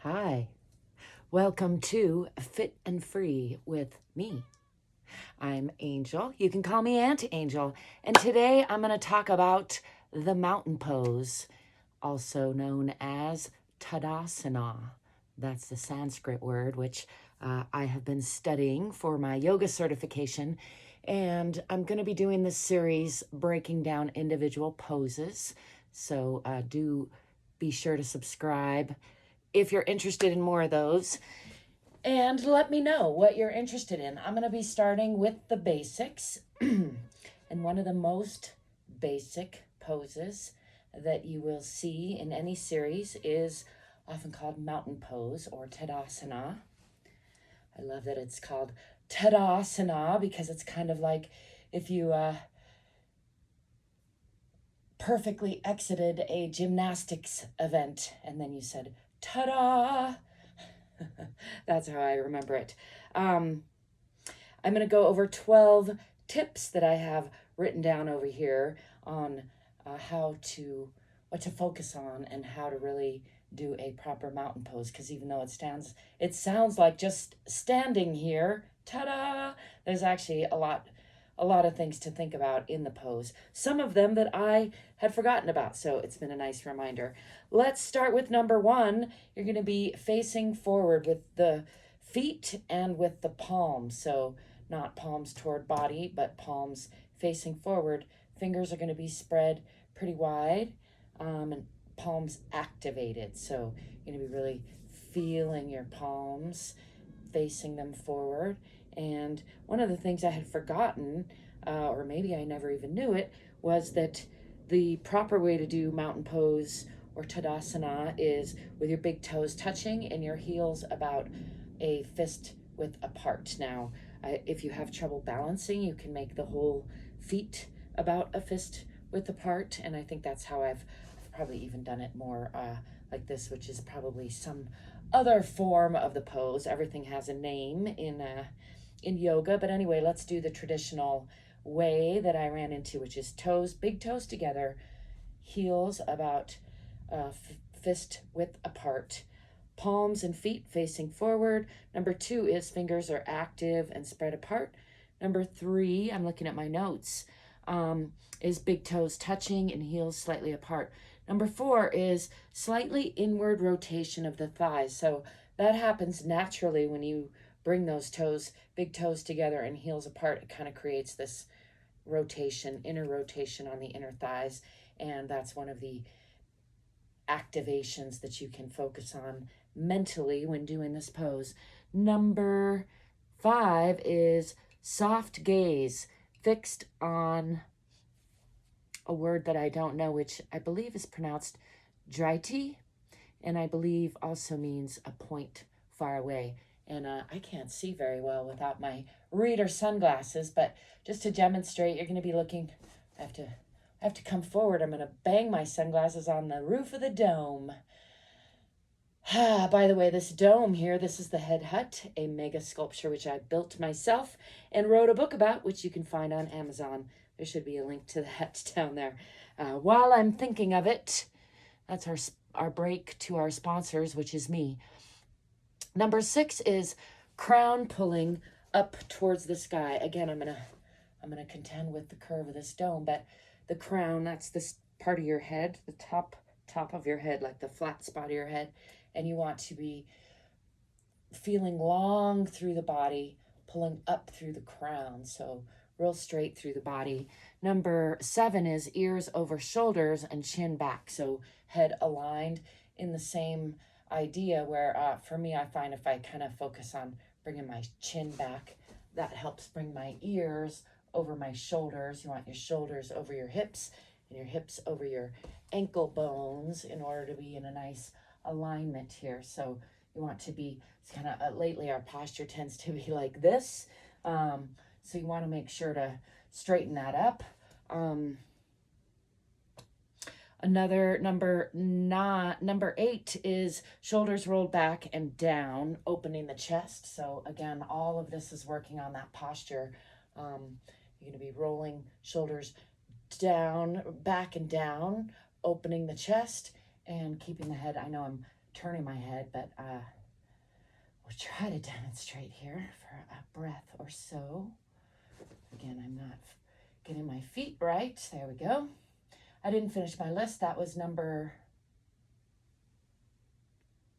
Hi, welcome to Fit and Free with me. I'm Angel. You can call me Aunt Angel. And today I'm going to talk about the mountain pose, also known as Tadasana. That's the Sanskrit word, which I have been studying for my yoga certification. And I'm going to be doing this series breaking down individual poses. So do be sure to subscribe if you're interested in more of those. And let me know what you're interested in. I'm going to be starting with the basics. And one of the most basic poses that you will see in any series is often called mountain pose or Tadasana. I love that it's called Tadasana because it's kind of like if you perfectly exited a gymnastics event and then you said, ta-da! That's how I remember it. I'm going to go over 12 tips that I have written down over here on what to focus on and how to really do a proper mountain pose. Because even though it sounds like just standing here, ta-da! There's actually a lot of things to think about in the pose. Some of them that I had forgotten about, so it's been a nice reminder. Let's start with number 1. You're going to be facing forward with the feet and with the palms. So not palms toward body, but palms facing forward. Fingers are going to be spread pretty wide and palms activated. So you're going to be really feeling your palms, facing them forward. And one of the things I had forgotten, or maybe I never even knew it, was that the proper way to do mountain pose or Tadasana is with your big toes touching and your heels about a fist width apart. Now, if you have trouble balancing, you can make the whole feet about a fist width apart, and I think that's how I've probably even done it more like this, which is probably some other form of the pose. Everything has a name in yoga, but anyway, let's do the traditional way that I ran into, which is big toes together, heels about fist width apart, palms and feet facing forward. Number 2 is fingers are active and spread apart. Number 3, I'm looking at my notes, is big toes touching and heels slightly apart. Number 4 is slightly inward rotation of the thighs. So that happens naturally when you bring those toes, big toes together and heels apart. It kind of creates this rotation, inner rotation on the inner thighs. And that's one of the activations that you can focus on mentally when doing this pose. Number 5 is soft gaze, fixed on a word that I don't know, which I believe is pronounced driti, and I believe also means a point far away. And I can't see very well without my reader sunglasses, but just to demonstrate, you're going to be looking, I have to come forward. I'm going to bang my sunglasses on the roof of the dome. By the way, this dome here, this is the Head Hutt, a mega sculpture, which I built myself and wrote a book about, which you can find on Amazon. There should be a link to that down there. While I'm thinking of it, that's our break to our sponsors, which is me. Number 6 is crown pulling up towards the sky. Again, I'm gonna contend with the curve of this dome, but the crown, that's this part of your head, the top of your head, like the flat spot of your head, and you want to be feeling long through the body, pulling up through the crown, so real straight through the body. Number 7 is ears over shoulders and chin back, so head aligned in the same idea where for me, I find if I kind of focus on bringing my chin back, that helps bring my ears over my shoulders. You want your shoulders over your hips and your hips over your ankle bones in order to be in a nice alignment here. So you want to be, it's kind of, lately our posture tends to be like this. So you want to make sure to straighten that up. Another number 8 is shoulders rolled back and down, opening the chest. So again, all of this is working on that posture. You're going to be rolling shoulders down, back and down, opening the chest, And keeping the head, I know I'm turning my head, but we'll try to demonstrate here for a breath or so. Again, I'm not getting my feet right. There we go. I didn't finish my list. That was number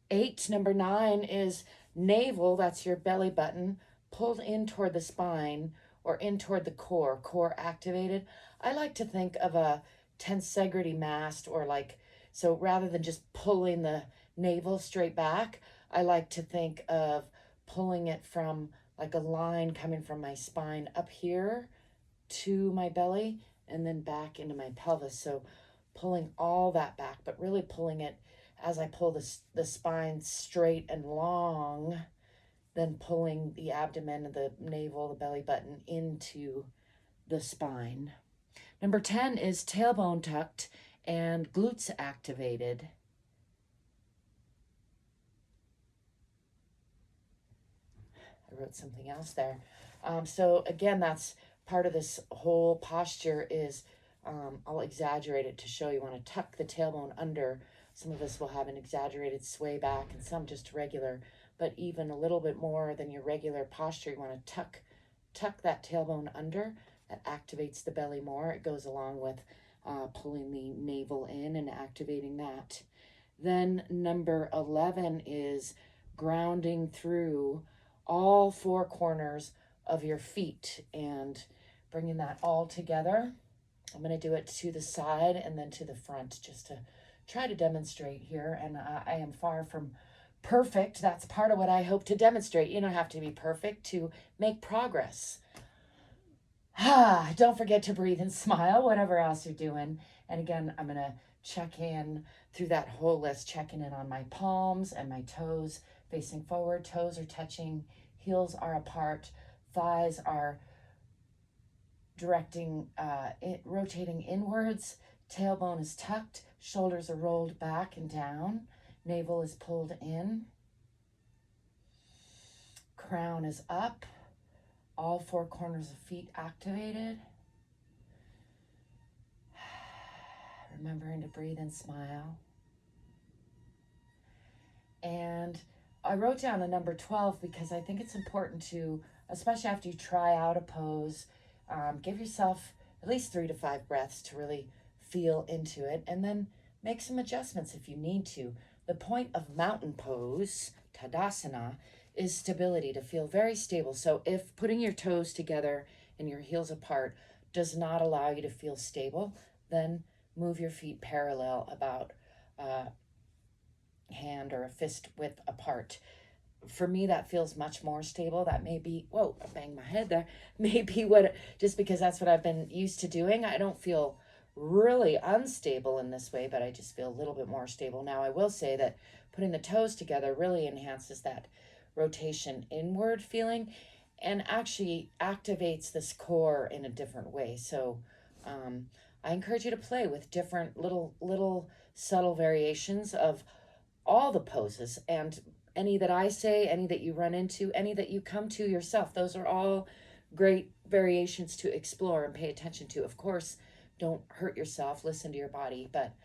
8. Number 9 is navel. That's your belly button pulled in toward the spine or in toward the core activated. I like to think of a tensegrity mast, or like, so rather than just pulling the navel straight back, I like to think of pulling it from like a line coming from my spine up here to my belly and then back into my pelvis. So pulling all that back, but really pulling it as I pull the spine straight and long, then pulling the abdomen and the navel, the belly button into the spine. Number 10 is tailbone tucked and glutes activated. I wrote something else there. So again, that's part of this whole posture is, I'll exaggerate it to show you want to tuck the tailbone under. Some of us will have an exaggerated sway back and some just regular, but even a little bit more than your regular posture, you want to tuck that tailbone under. That activates the belly more. It goes along with pulling the navel in and activating that. Then number 11 is grounding through all 4 corners of your feet and bringing that all together. I'm going to do it to the side and then to the front just to try to demonstrate here. And I am far from perfect. That's part of what I hope to demonstrate. You don't have to be perfect to make progress. Don't forget to breathe and smile, whatever else you're doing. And again, I'm going to check in through that whole list, checking in on my palms and my toes facing forward. Toes are touching, heels are apart, thighs are rotating inwards, tailbone is tucked, shoulders are rolled back and down, navel is pulled in, crown is up, all 4 corners of feet activated. Remembering to breathe and smile. And I wrote down a number 12 because I think it's important to, especially after you try out a pose, give yourself at least 3 to 5 breaths to really feel into it, and then make some adjustments if you need to. The point of mountain pose, Tadasana, is stability, to feel very stable. So if putting your toes together and your heels apart does not allow you to feel stable, then move your feet parallel about hand or a fist width apart. For me, that feels much more stable. That may be, whoa, I banged my head there. Maybe just because that's what I've been used to doing. I don't feel really unstable in this way, but I just feel a little bit more stable. Now, I will say that putting the toes together really enhances that rotation inward feeling and actually activates this core in a different way. So I encourage you to play with different little subtle variations of all the poses, and any that I say, any that you run into, any that you come to yourself. Those are all great variations to explore and pay attention to. Of course, don't hurt yourself, listen to your body, but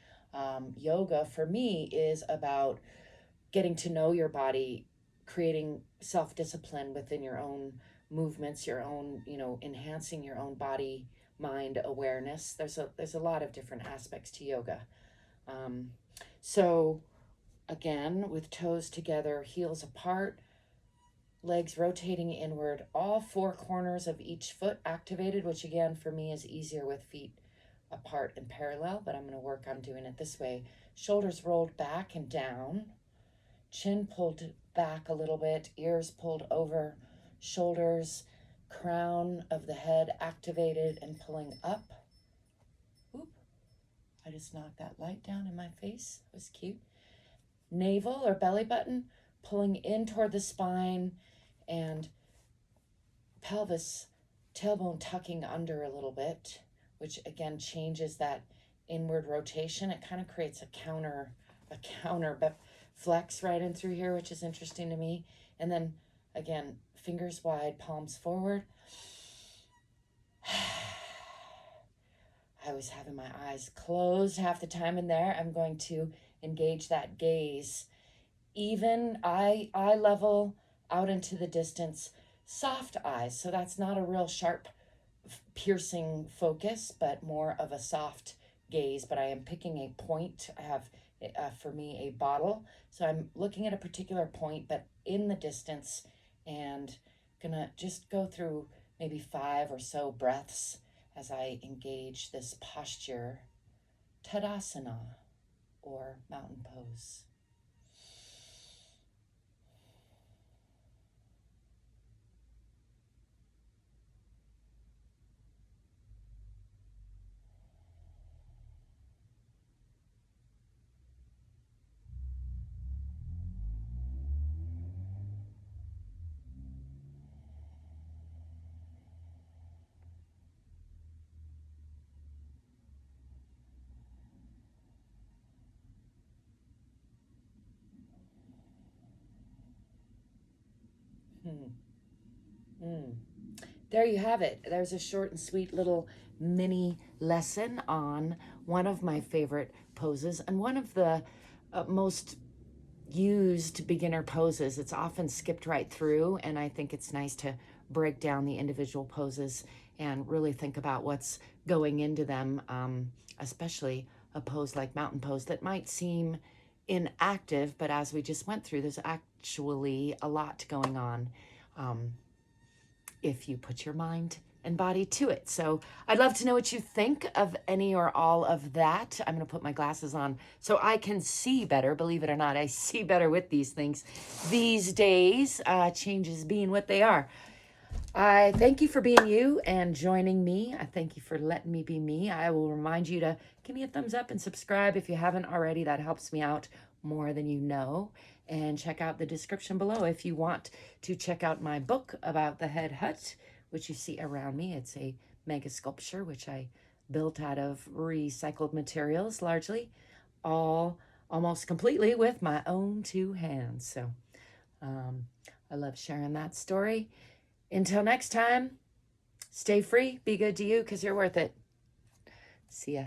yoga for me is about getting to know your body, creating self-discipline within your own movements, your own, enhancing your own body mind awareness. There's a lot of different aspects to yoga. So again, with toes together, heels apart, legs rotating inward, all 4 corners of each foot activated, which again for me is easier with feet apart and parallel, but I'm going to work on doing it this way. Shoulders rolled back and down, chin pulled back a little bit, ears pulled over, shoulders, crown of the head activated and pulling up. Oop, I just knocked that light down in my face. It was cute. Navel or belly button pulling in toward the spine, and pelvis, tailbone tucking under a little bit, which again changes that inward rotation. It kind of creates a counter flex right in through here, which is interesting to me. And then again, fingers wide, palms forward. I was having my eyes closed half the time in there. I'm going to engage that gaze. Even eye level out into the distance, soft eyes. So that's not a real sharp, piercing focus, but more of a soft gaze. But I am picking a point. I have, for me, a bottle. So I'm looking at a particular point, but in the distance, and gonna just go through maybe 5 or so breaths as I engage this posture, Tadasana, or mountain pose. There you have it. There's a short and sweet little mini lesson on one of my favorite poses and one of the most used beginner poses. It's often skipped right through, and I think it's nice to break down the individual poses and really think about what's going into them, especially a pose like mountain pose that might seem inactive, but as we just went through, there's actually a lot going on if you put your mind and body to it. So I'd love to know what you think of any or all of that. I'm going to put my glasses on so I can see better. Believe it or not, I see better with these things these days, changes being what they are. I thank you for being you and joining me. I thank you for letting me be me. I will remind you to give me a thumbs up and subscribe if you haven't already. That helps me out more than you know. And check out the description below if you want to check out my book about the Head Hutt, which you see around me. It's a mega sculpture, which I built out of recycled materials, largely, almost completely with my own 2 hands. So I love sharing that story. Until next time, stay free, be good to you, because you're worth it. See ya.